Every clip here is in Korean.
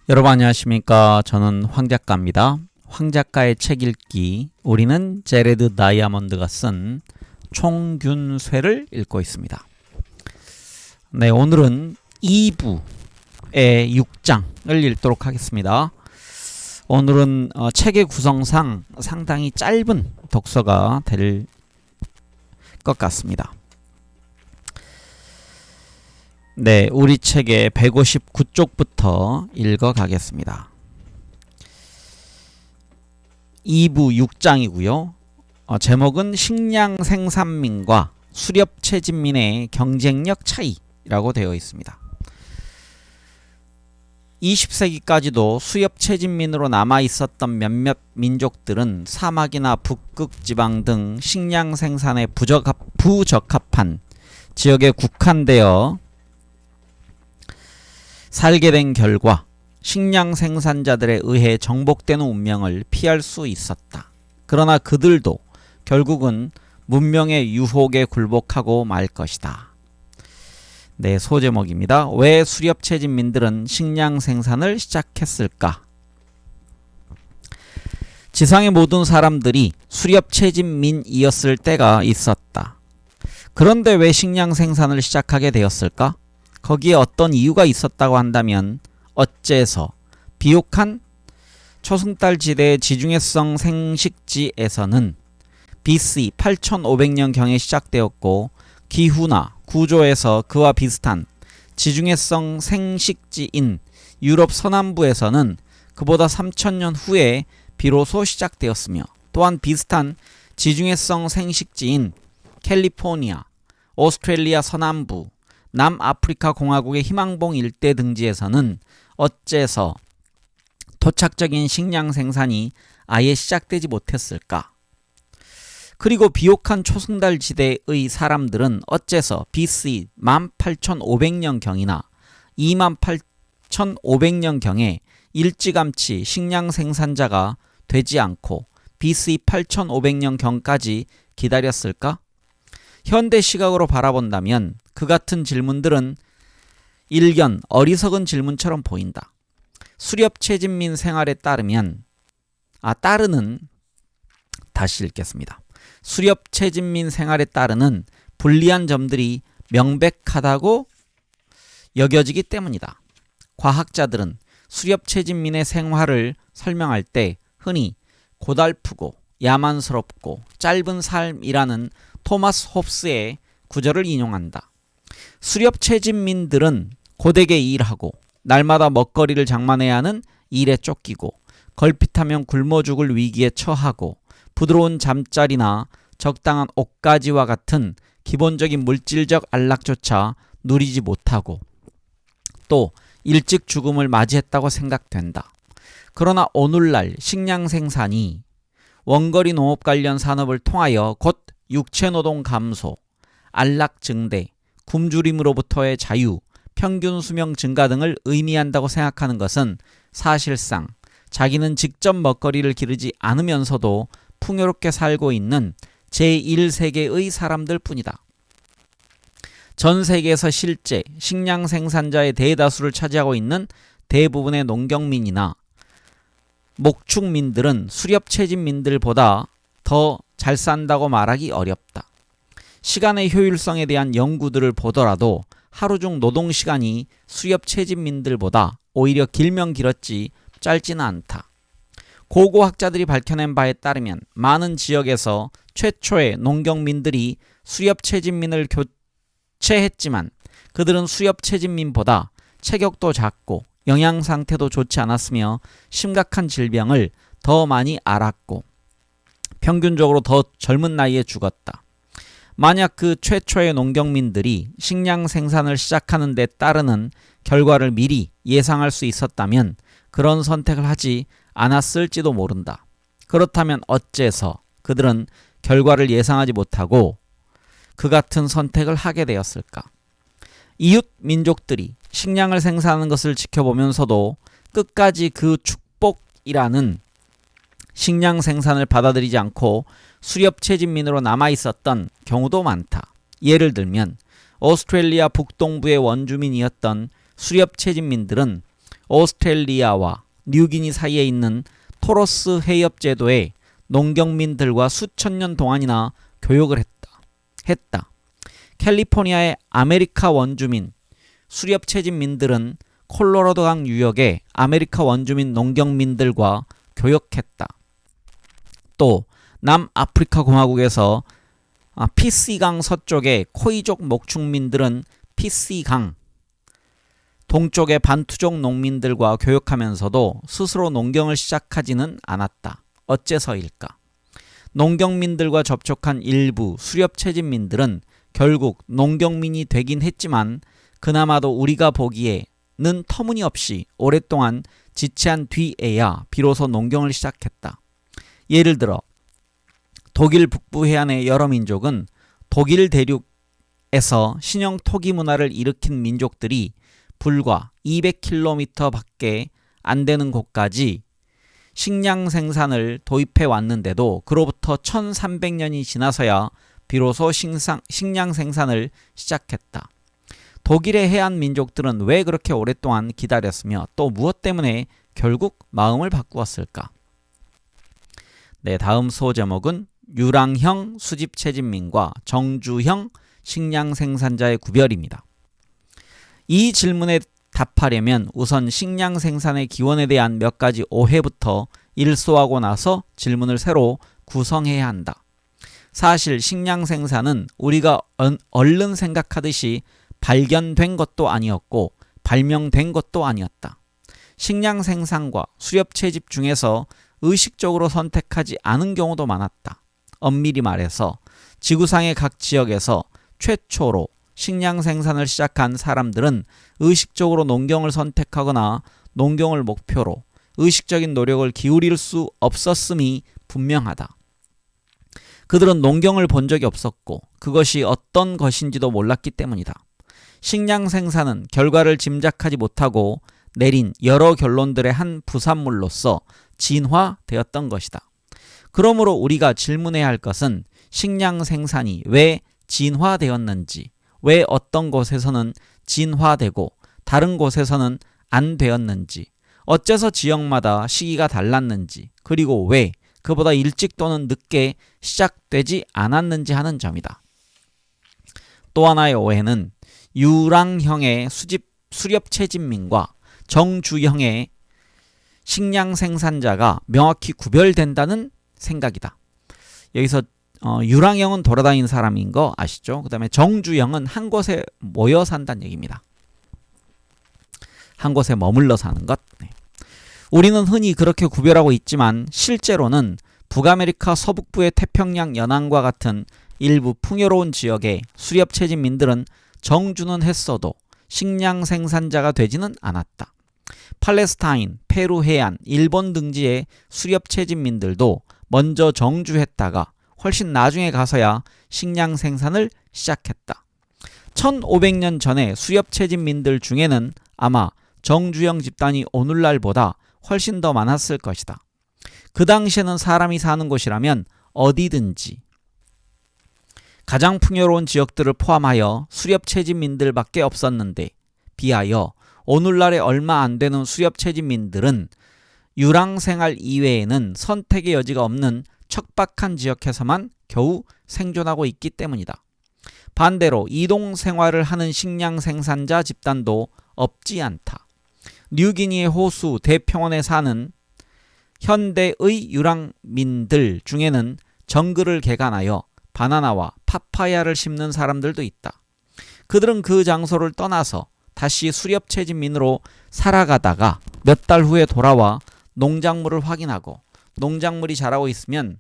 여러분 안녕하십니까. 저는 황작가입니다. 황작가의 책 읽기, 우리는 제레드 다이아몬드가 쓴 총균쇠를 읽고 있습니다. 네, 오늘은 2부의 6장을 읽도록 하겠습니다. 오늘은 책의 구성상 상당히 짧은 독서가 될 것 같습니다. 네, 우리 책의 159쪽부터 읽어가겠습니다. 2부 6장이고요. 제목은 식량 생산민과 수렵 채집민의 경쟁력 차이라고 되어 있습니다. 20세기까지도 수렵 채집민으로 남아있었던 몇몇 민족들은 사막이나 북극 지방 등 식량 생산에 부적합한 지역에 국한되어 살게 된 결과 식량 생산자들에 의해 정복되는 운명을 피할 수 있었다. 그러나 그들도 결국은 문명의 유혹에 굴복하고 말 것이다. 네, 소제목입니다. 왜 수렵 채집민들은 식량 생산을 시작했을까? 지상의 모든 사람들이 수렵 채집민이었을 때가 있었다. 그런데 왜 식량 생산을 시작하게 되었을까? 거기에 어떤 이유가 있었다고 한다면 어째서 비옥한 초승달 지대의 지중해성 생식지에서는 BC 8500년경에 시작되었고 기후나 구조에서 그와 비슷한 지중해성 생식지인 유럽 서남부에서는 그보다 3000년 후에 비로소 시작되었으며 또한 비슷한 지중해성 생식지인 캘리포니아, 오스트레일리아 서남부, 남아프리카 공화국의 희망봉 일대 등지에서는 어째서 토착적인 식량 생산이 아예 시작되지 못했을까? 그리고 비옥한 초승달 지대의 사람들은 어째서 BC 18500년경이나 28500년경에 일찌감치 식량 생산자가 되지 않고 BC 8500년경까지 기다렸을까? 현대 시각으로 바라본다면 그 같은 질문들은 일견 어리석은 질문처럼 보인다. 수렵 채집민 생활에 따르는 다시 읽겠습니다. 수렵 채집민 생활에 따르는 불리한 점들이 명백하다고 여겨지기 때문이다. 과학자들은 수렵 채집민의 생활을 설명할 때 흔히 고달프고 야만스럽고 짧은 삶이라는 토마스 홉스의 구절을 인용한다. 수렵 채집민들은 고되게 일하고 날마다 먹거리를 장만해야 하는 일에 쫓기고 걸핏하면 굶어 죽을 위기에 처하고 부드러운 잠자리나 적당한 옷가지와 같은 기본적인 물질적 안락조차 누리지 못하고 또 일찍 죽음을 맞이했다고 생각된다. 그러나 오늘날 식량 생산이 원거리 농업 관련 산업을 통하여 곧 육체노동 감소, 안락 증대, 굶주림으로부터의 자유, 평균 수명 증가 등을 의미한다고 생각하는 것은 사실상 자기는 직접 먹거리를 기르지 않으면서도 풍요롭게 살고 있는 제1세계의 사람들 뿐이다. 전 세계에서 실제 식량 생산자의 대다수를 차지하고 있는 대부분의 농경민이나 목축민들은 수렵 채집민들보다 더 잘 산다고 말하기 어렵다. 시간의 효율성에 대한 연구들을 보더라도 하루 중 노동시간이 수렵 채집민들보다 오히려 길면 길었지 짧지는 않다. 고고학자들이 밝혀낸 바에 따르면 많은 지역에서 최초의 농경민들이 수렵 채집민을 교체했지만 그들은 수렵 채집민보다 체격도 작고 영양 상태도 좋지 않았으며 심각한 질병을 더 많이 앓았고 평균적으로 더 젊은 나이에 죽었다. 만약 그 최초의 농경민들이 식량 생산을 시작하는 데 따르는 결과를 미리 예상할 수 있었다면 그런 선택을 하지 않았을지도 모른다. 그렇다면 어째서 그들은 결과를 예상하지 못하고 그 같은 선택을 하게 되었을까? 이웃 민족들이 식량을 생산하는 것을 지켜보면서도 끝까지 그 축복이라는 식량 생산을 받아들이지 않고 수렵 채집민으로 남아있었던 경우도 많다. 예를 들면 오스트레일리아 북동부의 원주민이었던 수렵 채집민들은 오스트레일리아와 뉴기니 사이에 있는 토로스 해협 제도의 농경민들과 수천 년 동안이나 교역을 했다. 캘리포니아의 아메리카 원주민 수렵 채집민들은 콜로라도강 유역의 아메리카 원주민 농경민들과 교역했다. 또 남아프리카 공화국에서 피시강 서쪽의 코이족 목축민들은 피시강 동쪽의 반투족 농민들과 교역하면서도 스스로 농경을 시작하지는 않았다. 어째서일까? 농경민들과 접촉한 일부 수렵 채집민들은 결국 농경민이 되긴 했지만 그나마도 우리가 보기에는 터무니없이 오랫동안 지체한 뒤에야 비로소 농경을 시작했다. 예를 들어 독일 북부 해안의 여러 민족은 독일 대륙에서 신형 토기 문화를 일으킨 민족들이 불과 200km 밖에 안 되는 곳까지 식량 생산을 도입해 왔는데도 그로부터 1300년이 지나서야 비로소 식량 생산을 시작했다. 독일의 해안 민족들은 왜 그렇게 오랫동안 기다렸으며 또 무엇 때문에 결국 마음을 바꾸었을까? 네, 다음 수호 제목은 유랑형 수집 채집민과 정주형 식량 생산자의 구별입니다. 이 질문에 답하려면 우선 식량 생산의 기원에 대한 몇 가지 오해부터 일소하고 나서 질문을 새로 구성해야 한다. 사실 식량 생산은 우리가 얼른 생각하듯이 발견된 것도 아니었고 발명된 것도 아니었다. 식량 생산과 수렵 채집 중에서 의식적으로 선택하지 않은 경우도 많았다. 엄밀히 말해서 지구상의 각 지역에서 최초로 식량 생산을 시작한 사람들은 의식적으로 농경을 선택하거나 농경을 목표로 의식적인 노력을 기울일 수 없었음이 분명하다. 그들은 농경을 본 적이 없었고 그것이 어떤 것인지도 몰랐기 때문이다. 식량 생산은 결과를 짐작하지 못하고 내린 여러 결론들의 한 부산물로서 진화되었던 것이다. 그러므로 우리가 질문해야 할 것은 식량 생산이 왜 진화되었는지, 왜 어떤 곳에서는 진화되고 다른 곳에서는 안 되었는지, 어째서 지역마다 시기가 달랐는지, 그리고 왜 그보다 일찍 또는 늦게 시작되지 않았는지 하는 점이다. 또 하나의 오해는 유랑형의 수렵 채집민과 정주형의 식량 생산자가 명확히 구별된다는 생각이다. 여기서 유랑형은 돌아다니는 사람인 거 아시죠? 그 다음에 정주형은 한 곳에 모여 산다는 얘기입니다. 한 곳에 머물러 사는 것. 네. 우리는 흔히 그렇게 구별하고 있지만 실제로는 북아메리카 서북부의 태평양 연안과 같은 일부 풍요로운 지역의 수렵 채집민들은 정주는 했어도 식량 생산자가 되지는 않았다. 팔레스타인, 페루 해안, 일본 등지의 수렵 채집민들도 먼저 정주했다가 훨씬 나중에 가서야 식량 생산을 시작했다. 1500년 전에 수렵 채집민들 중에는 아마 정주형 집단이 오늘날보다 훨씬 더 많았을 것이다. 그 당시에는 사람이 사는 곳이라면 어디든지 가장 풍요로운 지역들을 포함하여 수렵 채집민들밖에 없었는데 비하여 오늘날에 얼마 안 되는 수렵 채집민들은 유랑생활 이외에는 선택의 여지가 없는 척박한 지역에서만 겨우 생존하고 있기 때문이다. 반대로 이동 생활을 하는 식량 생산자 집단도 없지 않다. 뉴기니의 호수 대평원에 사는 현대의 유랑민들 중에는 정글을 개간하여 바나나와 파파야를 심는 사람들도 있다. 그들은 그 장소를 떠나서 다시 수렵 채집민으로 살아가다가 몇 달 후에 돌아와 농작물을 확인하고 농작물이 자라고 있으면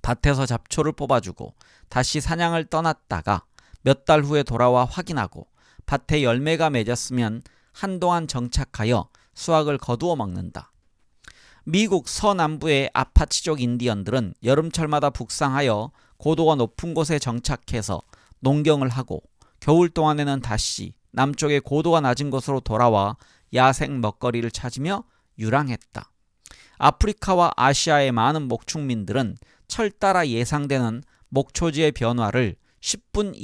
밭에서 잡초를 뽑아주고 다시 사냥을 떠났다가 몇 달 후에 돌아와 확인하고 밭에 열매가 맺었으면 한동안 정착하여 수확을 거두어 먹는다. 미국 서남부의 아파치족 인디언들은 여름철마다 북상하여 고도가 높은 곳에 정착해서 농경을 하고 겨울 동안에는 다시 남쪽의 고도가 낮은 곳으로 돌아와 야생 먹거리를 찾으며 유랑했다. 아프리카와 아시아의 많은 목축민들은 철 따라 예상되는 목초지의 변화를 10분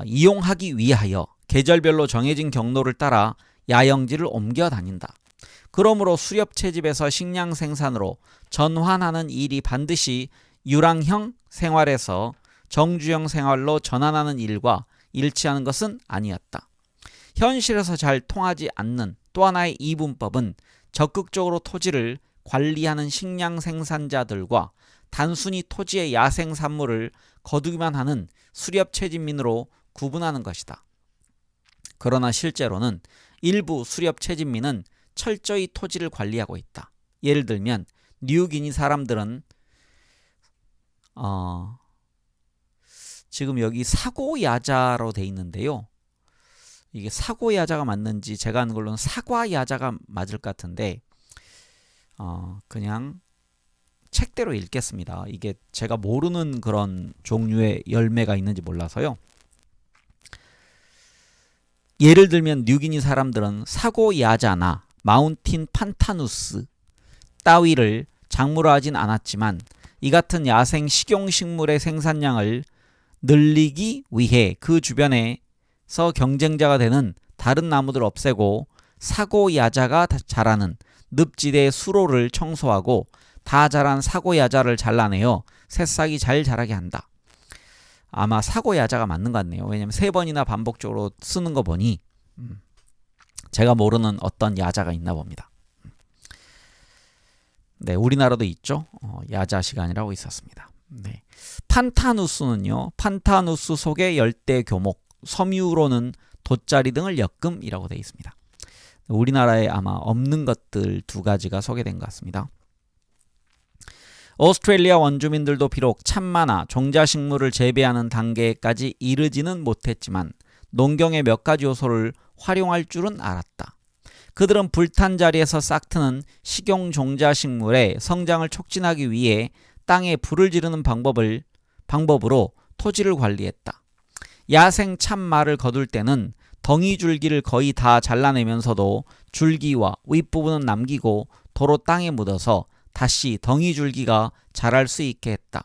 이용하기 위하여 계절별로 정해진 경로를 따라 야영지를 옮겨 다닌다. 그러므로 수렵 채집에서 식량 생산으로 전환하는 일이 반드시 유랑형 생활에서 정주형 생활로 전환하는 일과 일치하는 것은 아니었다. 현실에서 잘 통하지 않는 또 하나의 이분법은 적극적으로 토지를 관리하는 식량 생산자들과 단순히 토지의 야생 산물을 거두기만 하는 수렵 채집민으로 구분하는 것이다. 그러나 실제로는 일부 수렵 채집민은 철저히 토지를 관리하고 있다. 예를 들면 뉴기니 사람들은 지금 여기 사고야자로 돼 있는데요. 이게 사고야자가 맞는지 제가 아는 걸로는 사과야자가 맞을 것 같은데 그냥 책대로 읽겠습니다. 이게 제가 모르는 그런 종류의 열매가 있는지 몰라서요. 예를 들면 뉴기니 사람들은 사고야자나 마운틴 판타누스 따위를 작물화 하진 않았지만 이 같은 야생 식용식물의 생산량을 늘리기 위해 그 주변에서 경쟁자가 되는 다른 나무들을 없애고 사고야자가 자라는 늪지대의 수로를 청소하고 다 자란 사고야자를 잘라내어 새싹이 잘 자라게 한다. 아마 사고야자가 맞는 것 같네요. 왜냐하면 3번이나 반복적으로 쓰는 거 보니 제가 모르는 어떤 야자가 있나 봅니다. 네, 우리나라도 있죠. 야자 시간이라고 있었습니다. 네. 판타누스는요. 판타누스 속의 열대 교목, 섬유로는 돗자리 등을 엮음이라고 되어 있습니다. 우리나라에 아마 없는 것들 2가지가 소개된 것 같습니다. 오스트레일리아 원주민들도 비록 참마나 종자식물을 재배하는 단계까지 이르지는 못했지만 농경의 몇 가지 요소를 활용할 줄은 알았다. 그들은 불탄 자리에서 싹트는 식용 종자식물의 성장을 촉진하기 위해 땅에 불을 지르는 방법으로 토지를 관리했다. 야생 참마를 거둘 때는 덩이줄기를 거의 다 잘라내면서도 줄기와 윗부분은 남기고 도로 땅에 묻어서 다시 덩이줄기가 자랄 수 있게 했다.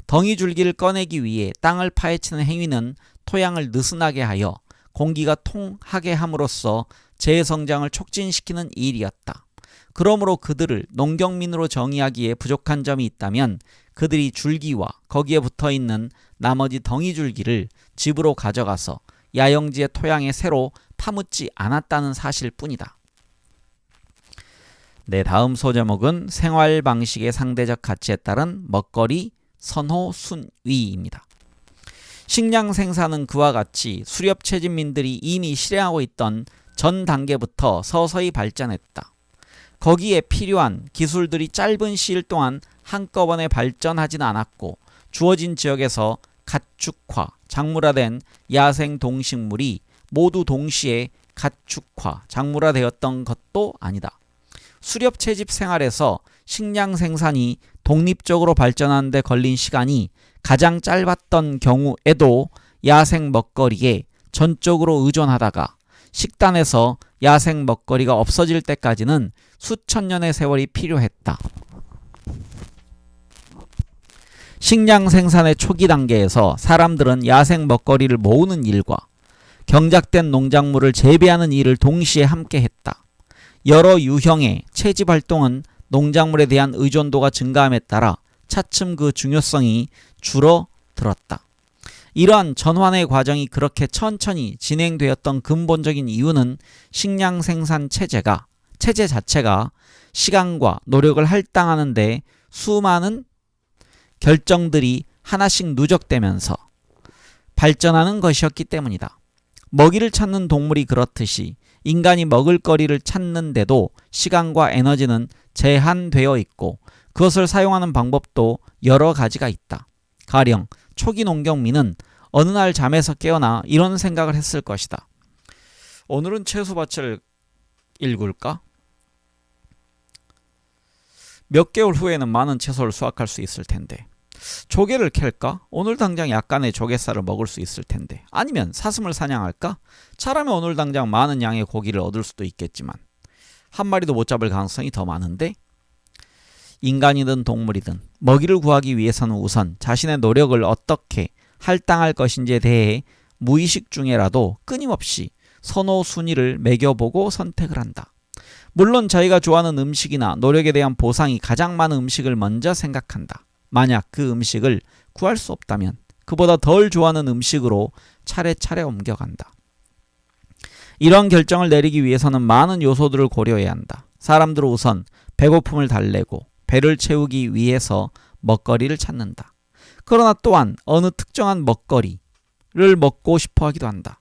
덩이줄기를 꺼내기 위해 땅을 파헤치는 행위는 토양을 느슨하게 하여 공기가 통하게 함으로써 재성장을 촉진시키는 일이었다. 그러므로 그들을 농경민으로 정의하기에 부족한 점이 있다면 그들이 줄기와 거기에 붙어있는 나머지 덩이줄기를 집으로 가져가서 야영지의 토양에 새로 파묻지 않았다는 사실뿐이다. 네, 다음 소제목은 생활 방식의 상대적 가치에 따른 먹거리 선호 순위입니다. 식량 생산은 그와 같이 수렵 채집민들이 이미 실행하고 있던 전 단계부터 서서히 발전했다. 거기에 필요한 기술들이 짧은 시일 동안 한꺼번에 발전하진 않았고 주어진 지역에서 가축화, 작물화된 야생 동식물이 모두 동시에 가축화, 작물화되었던 것도 아니다. 수렵 채집 생활에서 식량 생산이 독립적으로 발전하는 데 걸린 시간이 가장 짧았던 경우에도 야생 먹거리에 전적으로 의존하다가 식단에서 야생 먹거리가 없어질 때까지는 수천 년의 세월이 필요했다. 식량 생산의 초기 단계에서 사람들은 야생 먹거리를 모으는 일과 경작된 농작물을 재배하는 일을 동시에 함께 했다. 여러 유형의 채집 활동은 농작물에 대한 의존도가 증가함에 따라 차츰 그 중요성이 줄어들었다. 이러한 전환의 과정이 그렇게 천천히 진행되었던 근본적인 이유는 식량 생산 체제 자체가 시간과 노력을 할당하는 데 수많은 결정들이 하나씩 누적되면서 발전하는 것이었기 때문이다. 먹이를 찾는 동물이 그렇듯이 인간이 먹을거리를 찾는데도 시간과 에너지는 제한되어 있고 그것을 사용하는 방법도 여러 가지가 있다. 가령 초기 농경민은 어느 날 잠에서 깨어나 이런 생각을 했을 것이다. 오늘은 채소밭을 일굴까? 몇 개월 후에는 많은 채소를 수확할 수 있을 텐데. 조개를 캘까? 오늘 당장 약간의 조갯살을 먹을 수 있을 텐데. 아니면 사슴을 사냥할까? 잘하면 오늘 당장 많은 양의 고기를 얻을 수도 있겠지만 한 마리도 못 잡을 가능성이 더 많은데? 인간이든 동물이든 먹이를 구하기 위해서는 우선 자신의 노력을 어떻게 할당할 것인지에 대해 무의식 중에라도 끊임없이 선호 순위를 매겨보고 선택을 한다. 물론 자기가 좋아하는 음식이나 노력에 대한 보상이 가장 많은 음식을 먼저 생각한다. 만약 그 음식을 구할 수 없다면 그보다 덜 좋아하는 음식으로 차례차례 옮겨간다. 이런 결정을 내리기 위해서는 많은 요소들을 고려해야 한다. 사람들은 우선 배고픔을 달래고 배를 채우기 위해서 먹거리를 찾는다. 그러나 또한 어느 특정한 먹거리를 먹고 싶어 하기도 한다.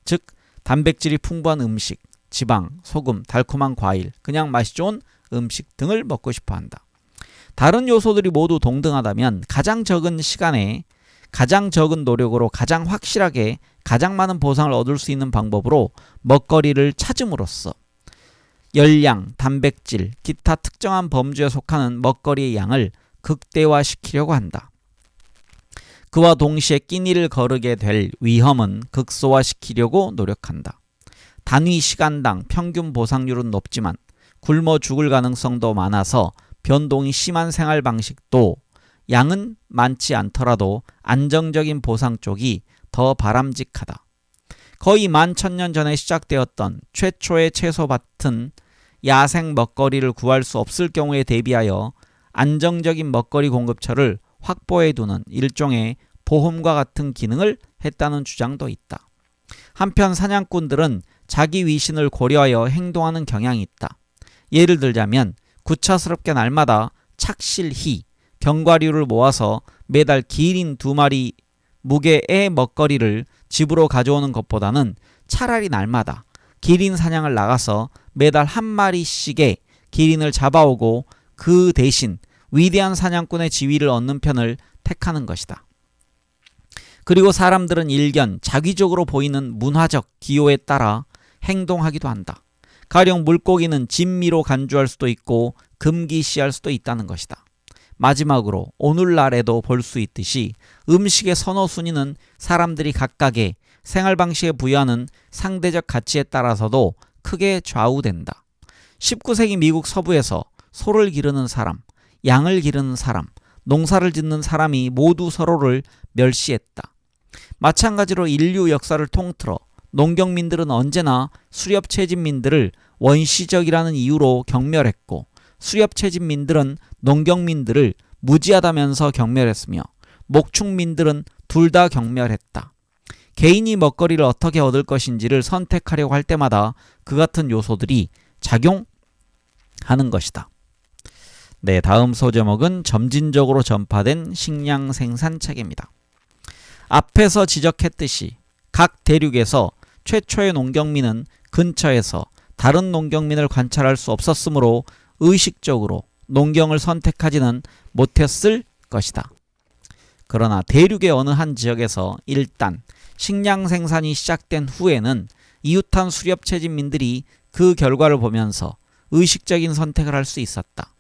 즉 단백질이 풍부한 음식, 지방, 소금, 달콤한 과일, 그냥 맛이 좋은 음식 등을 먹고 싶어 한다. 다른 요소들이 모두 동등하다면 가장 적은 시간에 가장 적은 노력으로 가장 확실하게 가장 많은 보상을 얻을 수 있는 방법으로 먹거리를 찾음으로써 열량, 단백질, 기타 특정한 범주에 속하는 먹거리의 양을 극대화시키려고 한다. 그와 동시에 끼니를 거르게 될 위험은 극소화시키려고 노력한다. 단위 시간당 평균 보상률은 높지만 굶어 죽을 가능성도 많아서 변동이 심한 생활 방식도 양은 많지 않더라도 안정적인 보상 쪽이 더 바람직하다. 거의 11,000년 전에 시작되었던 최초의 채소밭은 야생 먹거리를 구할 수 없을 경우에 대비하여 안정적인 먹거리 공급처를 확보해두는 일종의 보험과 같은 기능을 했다는 주장도 있다. 한편 사냥꾼들은 자기 위신을 고려하여 행동하는 경향이 있다. 예를 들자면 구차스럽게 날마다 착실히 견과류를 모아서 매달 기린 2마리 무게의 먹거리를 집으로 가져오는 것보다는 차라리 날마다 기린 사냥을 나가서 매달 1마리씩의 기린을 잡아오고 그 대신 위대한 사냥꾼의 지위를 얻는 편을 택하는 것이다. 그리고 사람들은 일견 자기적으로 보이는 문화적 기호에 따라 행동하기도 한다. 가령 물고기는 진미로 간주할 수도 있고 금기시할 수도 있다는 것이다. 마지막으로 오늘날에도 볼 수 있듯이 음식의 선호 순위는 사람들이 각각의 생활 방식에 부여하는 상대적 가치에 따라서도 크게 좌우된다. 19세기 미국 서부에서 소를 기르는 사람, 양을 기르는 사람, 농사를 짓는 사람이 모두 서로를 멸시했다. 마찬가지로 인류 역사를 통틀어 농경민들은 언제나 수렵채집민들을 원시적이라는 이유로 경멸했고 수렵채집민들은 농경민들을 무지하다면서 경멸했으며 목축민들은 둘 다 경멸했다. 개인이 먹거리를 어떻게 얻을 것인지를 선택하려고 할 때마다 그 같은 요소들이 작용하는 것이다. 네, 다음 소제목은 점진적으로 전파된 식량 생산 체계입니다. 앞에서 지적했듯이 각 대륙에서 최초의 농경민은 근처에서 다른 농경민을 관찰할 수 없었으므로 의식적으로 농경을 선택하지는 못했을 것이다. 그러나 대륙의 어느 한 지역에서 일단 식량 생산이 시작된 후에는 이웃한 수렵채집민들이 그 결과를 보면서 의식적인 선택을 할 수 있었다.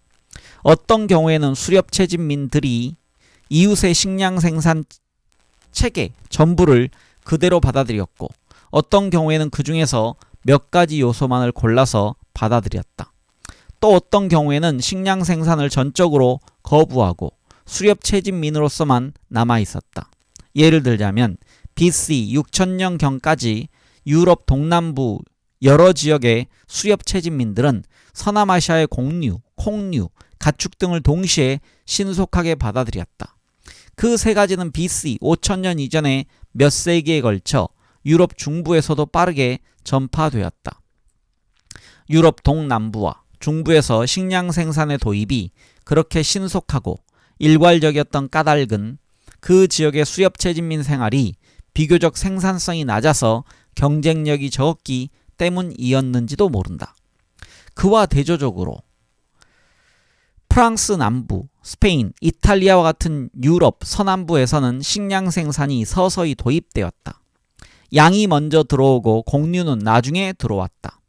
어떤 경우에는 수렵채집민들이 이웃의 식량 생산 체계 전부를 그대로 받아들였고 어떤 경우에는 그 중에서 몇 가지 요소만을 골라서 받아들였다. 또 어떤 경우에는 식량 생산을 전적으로 거부하고 수렵채집민으로서만 남아있었다. 예를 들자면 BC 6000년경까지 유럽 동남부 여러 지역의 수렵채집민들은 서남아시아의 곡류, 콩류, 가축 등을 동시에 신속하게 받아들였다. 그 세 가지는 BC 5000년 이전에 몇 세기에 걸쳐 유럽 중부에서도 빠르게 전파되었다. 유럽 동남부와 중부에서 식량 생산의 도입이 그렇게 신속하고 일괄적이었던 까닭은 그 지역의 수렵채집민 생활이 비교적 생산성이 낮아서 경쟁력이 적었기 때문이었는지도 모른다. 그와 대조적으로 프랑스 남부, 스페인, 이탈리아와 같은 유럽 서남부에서는 식량 생산이 서서히 도입되었다. 양이 먼저 들어오고 곡류는 나중에 들어왔다.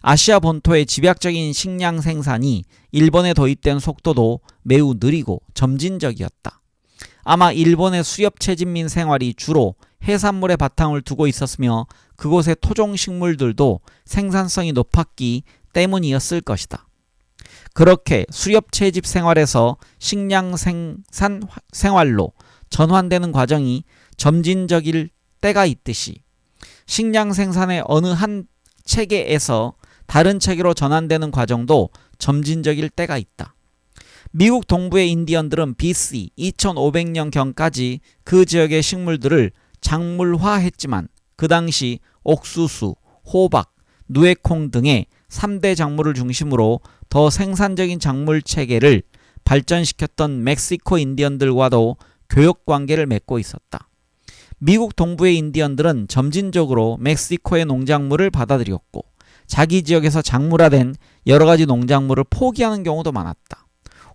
아시아 본토의 집약적인 식량 생산이 일본에 도입된 속도도 매우 느리고 점진적이었다. 아마 일본의 수렵채집민 생활이 주로 해산물에 바탕을 두고 있었으며 그곳의 토종 식물들도 생산성이 높았기 때문이었을 것이다. 그렇게 수렵채집 생활에서 식량 생산 생활로 전환되는 과정이 점진적일 때가 있듯이 식량 생산의 어느 한 체계에서 다른 체계로 전환되는 과정도 점진적일 때가 있다. 미국 동부의 인디언들은 BC 2500년경까지 그 지역의 식물들을 작물화했지만 그 당시 옥수수, 호박, 누에콩 등의 3대 작물을 중심으로 더 생산적인 작물 체계를 발전시켰던 멕시코 인디언들과도 교역 관계를 맺고 있었다. 미국 동부의 인디언들은 점진적으로 멕시코의 농작물을 받아들였고 자기 지역에서 작물화된 여러 가지 농작물을 포기하는 경우도 많았다.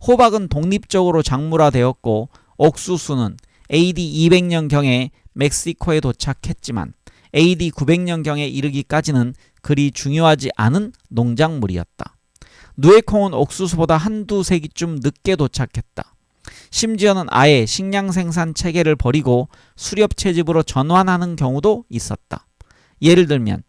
호박은 독립적으로 작물화되었고 옥수수는 AD 200년경에 멕시코에 도착했지만 AD 900년경에 이르기까지는 그리 중요하지 않은 농작물이었다. 누에콩은 옥수수보다 한두 세기쯤 늦게 도착했다. 심지어는 아예 식량 생산 체계를 버리고 수렵 채집으로 전환하는 경우도 있었다. 예를 들면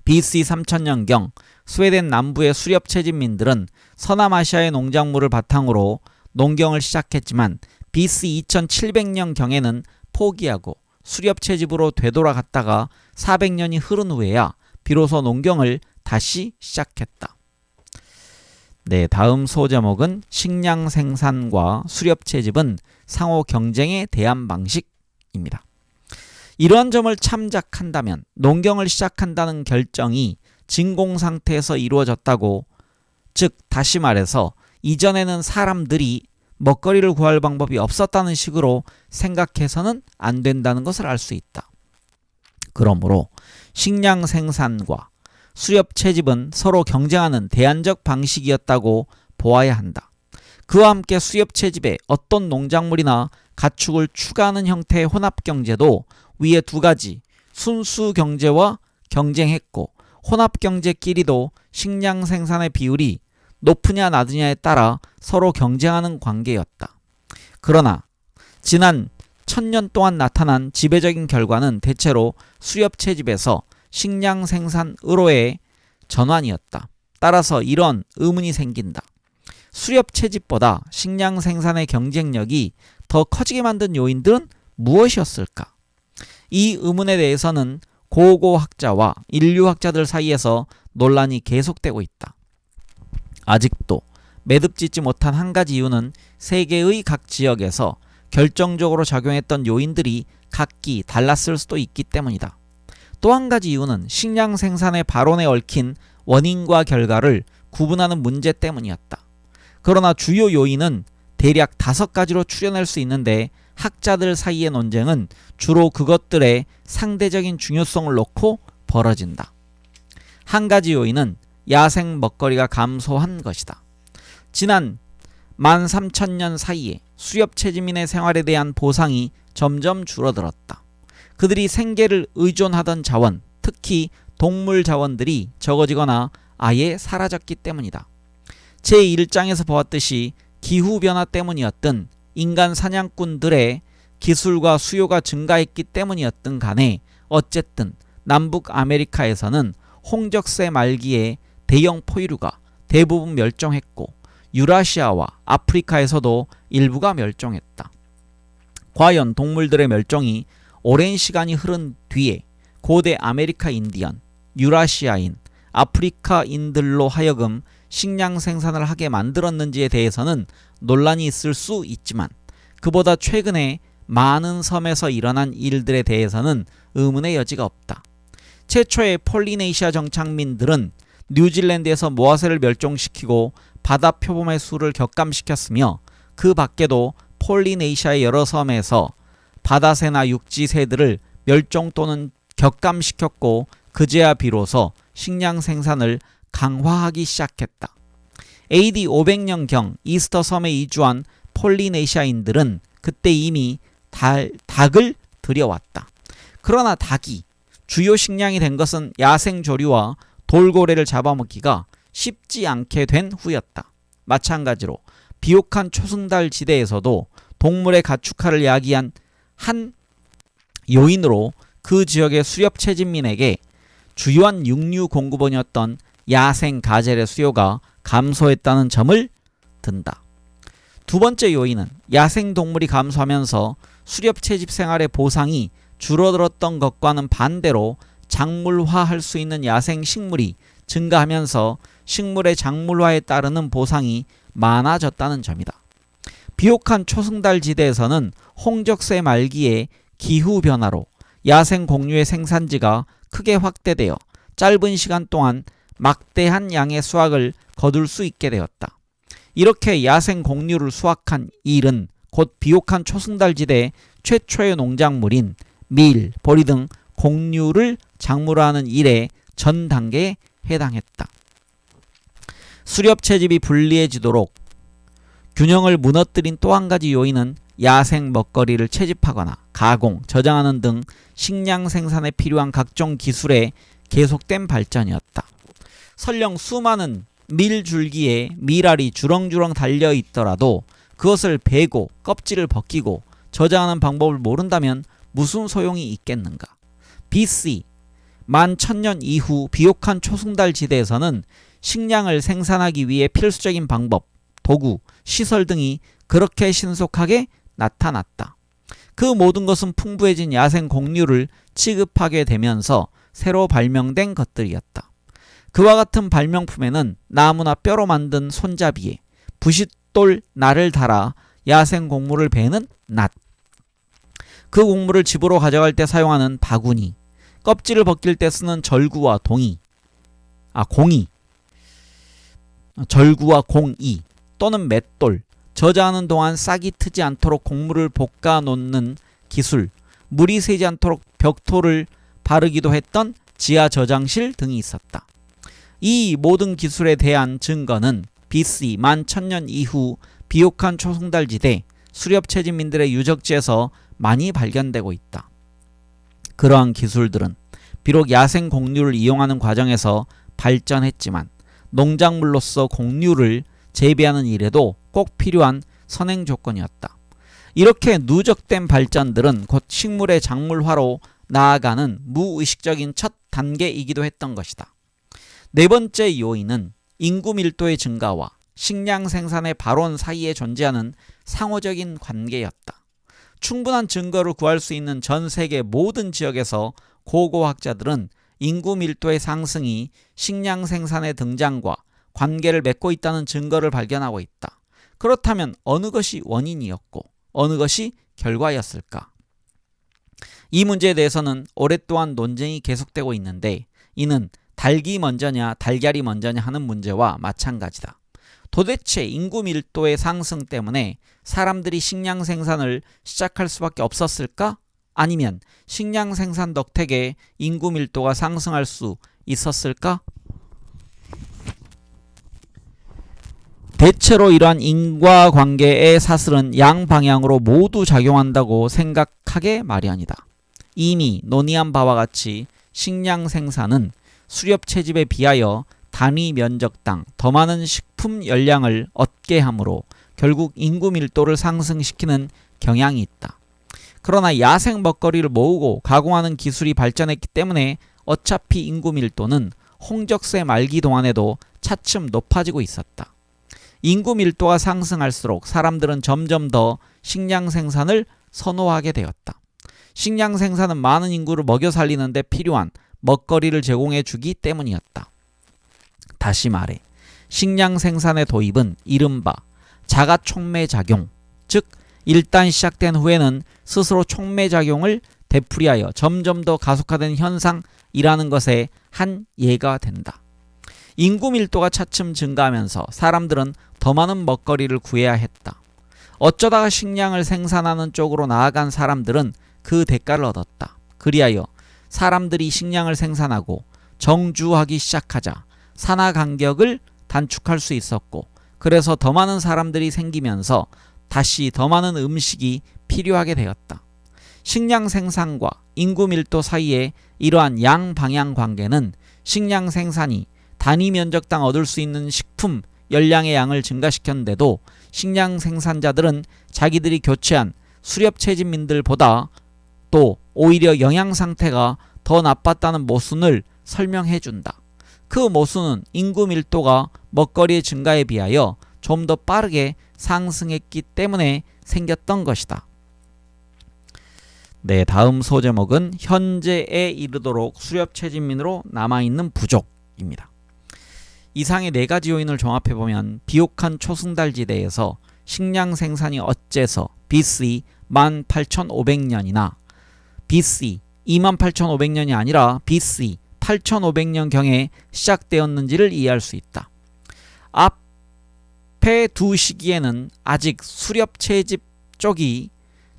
BC 3000년경 스웨덴 남부의 수렵 채집민들은 서남아시아의 농작물을 바탕으로 농경을 시작했지만 BC 2700년경에는 포기하고 수렵 채집으로 되돌아갔다가 400년이 흐른 후에야 비로소 농경을 다시 시작했다. 네, 다음 소제목은 식량 생산과 수렵 채집은 상호 경쟁에 대한 방식입니다. 이런 점을 참작한다면 농경을 시작한다는 결정이 진공 상태에서 이루어졌다고, 즉 다시 말해서 이전에는 사람들이 먹거리를 구할 방법이 없었다는 식으로 생각해서는 안 된다는 것을 알 수 있다. 그러므로 식량 생산과 수렵 채집은 서로 경쟁하는 대안적 방식이었다고 보아야 한다. 그와 함께 수렵 채집에 어떤 농작물이나 가축을 추가하는 형태의 혼합경제도 위의 두 가지 순수 경제와 경쟁했고 혼합경제끼리도 식량 생산의 비율이 높으냐 낮으냐에 따라 서로 경쟁하는 관계였다. 그러나 지난 1000년 동안 나타난 지배적인 결과는 대체로 수렵 채집에서 식량 생산으로의 전환이었다. 따라서 이런 의문이 생긴다. 수렵 채집보다 식량 생산의 경쟁력이 더 커지게 만든 요인들은 무엇이었을까? 이 의문에 대해서는 고고학자와 인류학자들 사이에서 논란이 계속되고 있다. 아직도 매듭짓지 못한 한 가지 이유는 세계의 각 지역에서 결정적으로 작용했던 요인들이 각기 달랐을 수도 있기 때문이다. 또 한 가지 이유는 식량 생산의 발원에 얽힌 원인과 결과를 구분하는 문제 때문이었다. 그러나 주요 요인은 대략 5가지로 추려낼 수 있는데 학자들 사이의 논쟁은 주로 그것들의 상대적인 중요성을 놓고 벌어진다. 한 가지 요인은 야생 먹거리가 감소한 것이다. 지난 13,000년 사이에 수렵 채집민의 생활에 대한 보상이 점점 줄어들었다. 그들이 생계를 의존하던 자원, 특히 동물 자원들이 적어지거나 아예 사라졌기 때문이다. 제1장에서 보았듯이 기후변화 때문이었든 인간 사냥꾼들의 기술과 수요가 증가했기 때문이었든 간에 어쨌든 남북 아메리카에서는 홍적세 말기에 대형 포유류가 대부분 멸종했고 유라시아와 아프리카에서도 일부가 멸종했다. 과연 동물들의 멸종이 오랜 시간이 흐른 뒤에 고대 아메리카 인디언, 유라시아인, 아프리카인들로 하여금 식량 생산을 하게 만들었는지에 대해서는 논란이 있을 수 있지만 그보다 최근에 많은 섬에서 일어난 일들에 대해서는 의문의 여지가 없다. 최초의 폴리네시아 정착민들은 뉴질랜드에서 모아새를 멸종시키고 바다 표범의 수를 격감시켰으며 그 밖에도 폴리네시아의 여러 섬에서 바다새나 육지새들을 멸종 또는 격감시켰고 그제야 비로소 식량 생산을 강화하기 시작했다. AD 500년경 이스터 섬에 이주한 폴리네시아인들은 그때 이미 닭을 들여왔다. 그러나 닭이 주요 식량이 된 것은 야생 조류와 돌고래를 잡아먹기가 쉽지 않게 된 후였다. 마찬가지로 비옥한 초승달 지대에서도 동물의 가축화를 야기한 한 요인으로 그 지역의 수렵 채집민에게 주요한 육류 공급원이었던 야생 가젤의 수요가 감소했다는 점을 든다. 두 번째 요인은 야생 동물이 감소하면서 수렵 채집 생활의 보상이 줄어들었던 것과는 반대로 작물화할 수 있는 야생 식물이 증가하면서 식물의 작물화에 따르는 보상이 많아졌다는 점이다. 비옥한 초승달 지대에서는 홍적세 말기에 기후변화로 야생 곡류의 생산지가 크게 확대되어 짧은 시간 동안 막대한 양의 수확을 거둘 수 있게 되었다. 이렇게 야생 곡류를 수확한 일은 곧 비옥한 초승달 지대의 최초의 농작물인 밀, 보리 등 곡류를 작물화하는 일의 전 단계에 해당했다. 수렵 채집이 불리해지도록 균형을 무너뜨린 또 한 가지 요인은 야생 먹거리를 채집하거나 가공, 저장하는 등 식량 생산에 필요한 각종 기술의 계속된 발전이었다. 설령 수많은 밀줄기에 밀알이 주렁주렁 달려 있더라도 그것을 베고 껍질을 벗기고 저장하는 방법을 모른다면 무슨 소용이 있겠는가? BC 11,000년 이후 비옥한 초승달 지대에서는 식량을 생산하기 위해 필수적인 방법, 도구, 시설 등이 그렇게 신속하게 나타났다. 그 모든 것은 풍부해진 야생 곡류를 취급하게 되면서 새로 발명된 것들이었다. 그와 같은 발명품에는 나무나 뼈로 만든 손잡이에 부싯돌 날을 달아 야생 곡물을 베는 낫, 그 곡물을 집으로 가져갈 때 사용하는 바구니, 껍질을 벗길 때 쓰는 절구와 공이, 절구와 공이 또는 맷돌, 저장하는 동안 싹이 트지 않도록 곡물을 볶아 놓는 기술, 물이 새지 않도록 벽토를 바르기도 했던 지하 저장실 등이 있었다. 이 모든 기술에 대한 증거는 BC 11,000년 이후 비옥한 초승달 지대 수렵 채집민들의 유적지에서 많이 발견되고 있다. 그러한 기술들은 비록 야생 곡류를 이용하는 과정에서 발전했지만 농작물로서 곡류를 재배하는 일에도 꼭 필요한 선행 조건이었다. 이렇게 누적된 발전들은 곧 식물의 작물화로 나아가는 무의식적인 첫 단계이기도 했던 것이다. 네 번째 요인은 인구 밀도의 증가와 식량 생산의 발원 사이에 존재하는 상호적인 관계였다. 충분한 증거를 구할 수 있는 전 세계 모든 지역에서 고고학자들은 인구 밀도의 상승이 식량 생산의 등장과 관계를 맺고 있다는 증거를 발견하고 있다. 그렇다면 어느 것이 원인이었고 어느 것이 결과였을까? 이 문제에 대해서는 오랫동안 논쟁이 계속되고 있는데 이는 닭이 먼저냐 달걀이 먼저냐 하는 문제와 마찬가지다. 도대체 인구 밀도의 상승 때문에 사람들이 식량 생산을 시작할 수밖에 없었을까? 아니면 식량 생산 덕택에 인구 밀도가 상승할 수 있었을까? 대체로 이러한 인과관계의 사슬은 양방향으로 모두 작용한다고 생각하게 마련이다. 이미 논의한 바와 같이 식량 생산은 수렵 채집에 비하여 단위 면적당 더 많은 식품 열량을 얻게 하므로 결국 인구 밀도를 상승시키는 경향이 있다. 그러나 야생 먹거리를 모으고 가공하는 기술이 발전했기 때문에 어차피 인구 밀도는 홍적세 말기 동안에도 차츰 높아지고 있었다. 인구 밀도가 상승할수록 사람들은 점점 더 식량 생산을 선호하게 되었다. 식량 생산은 많은 인구를 먹여 살리는 데 필요한 먹거리를 제공해 주기 때문이었다. 다시 말해 식량 생산의 도입은 이른바 자가촉매작용, 즉 일단 시작된 후에는 스스로 촉매작용을 되풀이하여 점점 더 가속화된 현상이라는 것에 한 예가 된다. 인구 밀도가 차츰 증가하면서 사람들은 더 많은 먹거리를 구해야 했다. 어쩌다가 식량을 생산하는 쪽으로 나아간 사람들은 그 대가를 얻었다. 그리하여 사람들이 식량을 생산하고 정주하기 시작하자 산하 간격을 단축할 수 있었고, 그래서 더 많은 사람들이 생기면서 다시 더 많은 음식이 필요하게 되었다. 식량 생산과 인구 밀도 사이의 이러한 양방향 관계는 식량 생산이 단위 면적당 얻을 수 있는 식품 열량의 양을 증가시켰는데도 식량 생산자들은 자기들이 교체한 수렵 채집민들보다 또 오히려 영양 상태가 더 나빴다는 모순을 설명해 준다. 그 모순은 인구 밀도가 먹거리의 증가에 비하여 좀 더 빠르게 상승했기 때문에 생겼던 것이다. 네, 다음 소제목은 현재에 이르도록 수렵채집민으로 남아있는 부족입니다. 이상의 네 가지 요인을 종합해보면 비옥한 초승달지대에서 식량 생산이 어째서 BC 18,500년이나 BC 28,500년이 아니라 BC 8,500년경에 시작되었는지를 이해할 수 있다. 앞에 두 시기에는 아직 수렵채집 쪽이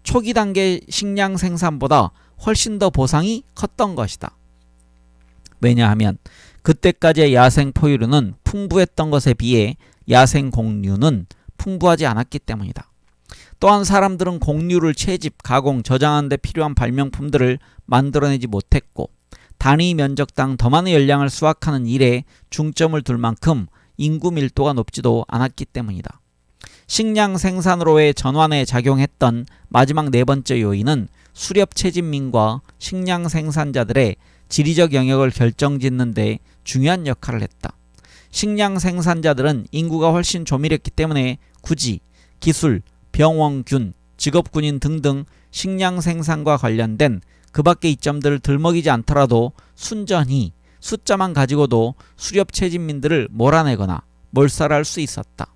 초기 단계 식량 생산보다 훨씬 더 보상이 컸던 것이다. 왜냐하면 그때까지의 야생 포유류는 풍부했던 것에 비해 야생 곡류는 풍부하지 않았기 때문이다. 또한 사람들은 곡류를 채집, 가공, 저장하는 데 필요한 발명품들을 만들어내지 못했고 단위 면적당 더 많은 열량을 수확하는 일에 중점을 둘 만큼 인구 밀도가 높지도 않았기 때문이다. 식량 생산으로의 전환에 작용했던 마지막 네 번째 요인은 수렵채집민과 식량 생산자들의 지리적 영역을 결정짓는 데 중요한 역할을 했다. 식량 생산자들은 인구가 훨씬 조밀했기 때문에 굳이 기술, 병원균, 직업군인 등등 식량 생산과 관련된 그 밖의 이점들을 들먹이지 않더라도 순전히 숫자만 가지고도 수렵채집민들을 몰아내거나 몰살할 수 있었다.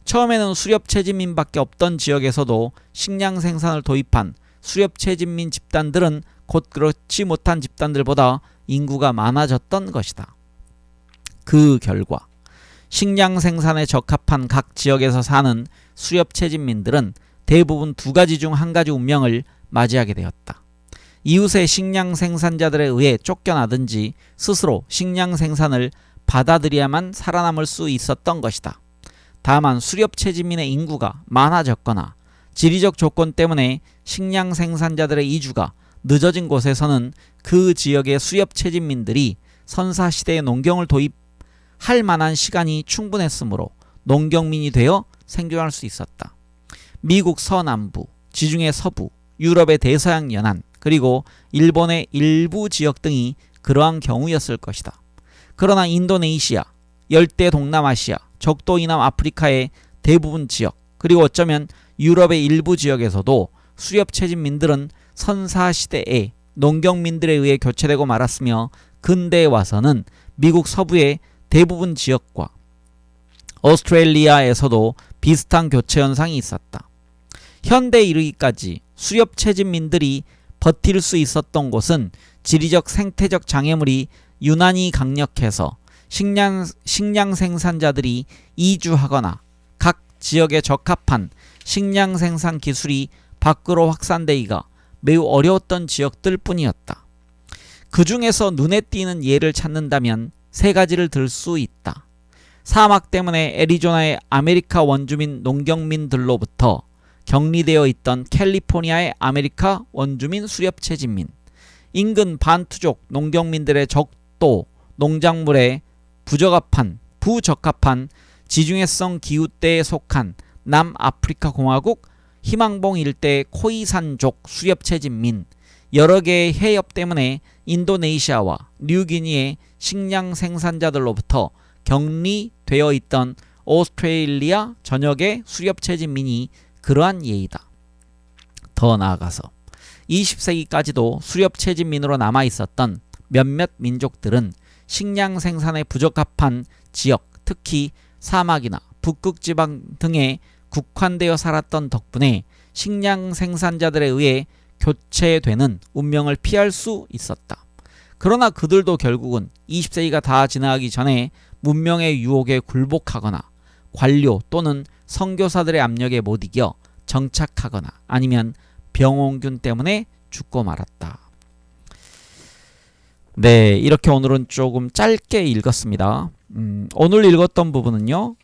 처음에는 수렵채집민밖에 없던 지역에서도 식량 생산을 도입한 수렵채집민 집단들은 곧 그렇지 못한 집단들보다 인구가 많아졌던 것이다. 그 결과 식량 생산에 적합한 각 지역에서 사는 수렵채집민들은 대부분 두 가지 중 한 가지 운명을 맞이하게 되었다. 이웃의 식량 생산자들에 의해 쫓겨나든지 스스로 식량 생산을 받아들여야만 살아남을 수 있었던 것이다. 다만 수렵채집민의 인구가 많아졌거나 지리적 조건 때문에 식량 생산자들의 이주가 늦어진 곳에서는 그 지역의 수렵채집민들이 선사시대의 농경을 도입할 만한 시간이 충분했으므로 농경민이 되어 생존할 수 있었다. 미국 서남부, 지중해 서부, 유럽의 대서양 연안, 그리고 일본의 일부 지역 등이 그러한 경우였을 것이다. 그러나 인도네시아, 열대 동남아시아, 적도 이남 아프리카의 대부분 지역, 그리고 어쩌면 유럽의 일부 지역에서도 수렵채집민들은 선사시대에 농경민들에 의해 교체되고 말았으며 근대에 와서는 미국 서부의 대부분 지역과 오스트레일리아에서도 비슷한 교체 현상이 있었다. 현대에 이르기까지 수렵채집민들이 버틸 수 있었던 곳은 지리적 생태적 장애물이 유난히 강력해서 식량 생산자들이 이주하거나 각 지역에 적합한 식량 생산 기술이 밖으로 확산되기가 매우 어려웠던 지역들 뿐이었다. 그 중에서 눈에 띄는 예를 찾는다면 세 가지를 들 수 있다. 사막 때문에 애리조나의 아메리카 원주민 농경민들로부터 격리되어 있던 캘리포니아의 아메리카 원주민 수렵채집민, 인근 반투족 농경민들의 적도 농작물에 부적합한 지중해성 기후대에 속한 남아프리카 공화국 희망봉 일대의 코이산족 수렵채집민, 여러 개의 해협 때문에 인도네시아와 뉴기니의 식량 생산자들로부터 격리되어 있던 오스트레일리아 전역의 수렵채집민이 그러한 예이다. 더 나아가서 20세기까지도 수렵채집민으로 남아있었던 몇몇 민족들은 식량 생산에 부적합한 지역, 특히 사막이나 북극지방 등에 국한되어 살았던 덕분에 식량 생산자들에 의해 교체되는 운명을 피할 수 있었다. 그러나 그들도 결국은 20세기가 다 지나가기 전에 문명의 유혹에 굴복하거나 관료 또는 선교사들의 압력에 못 이겨 정착하거나 아니면 병원균 때문에 죽고 말았다. 네, 이렇게 오늘은 조금 짧게 읽었습니다. 오늘 읽었던 부분은요,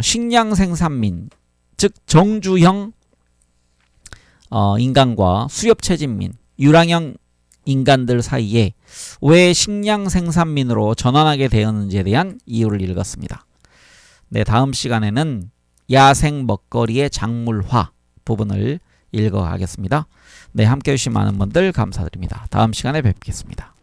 식량 생산민, 즉 정주형 인간과 수렵채집민, 유랑형 인간들 사이에 왜 식량 생산민으로 전환하게 되었는지에 대한 이유를 읽었습니다. 네, 다음 시간에는 야생 먹거리의 작물화 부분을 읽어가겠습니다. 네, 함께해 주신 많은 분들 감사드립니다. 다음 시간에 뵙겠습니다.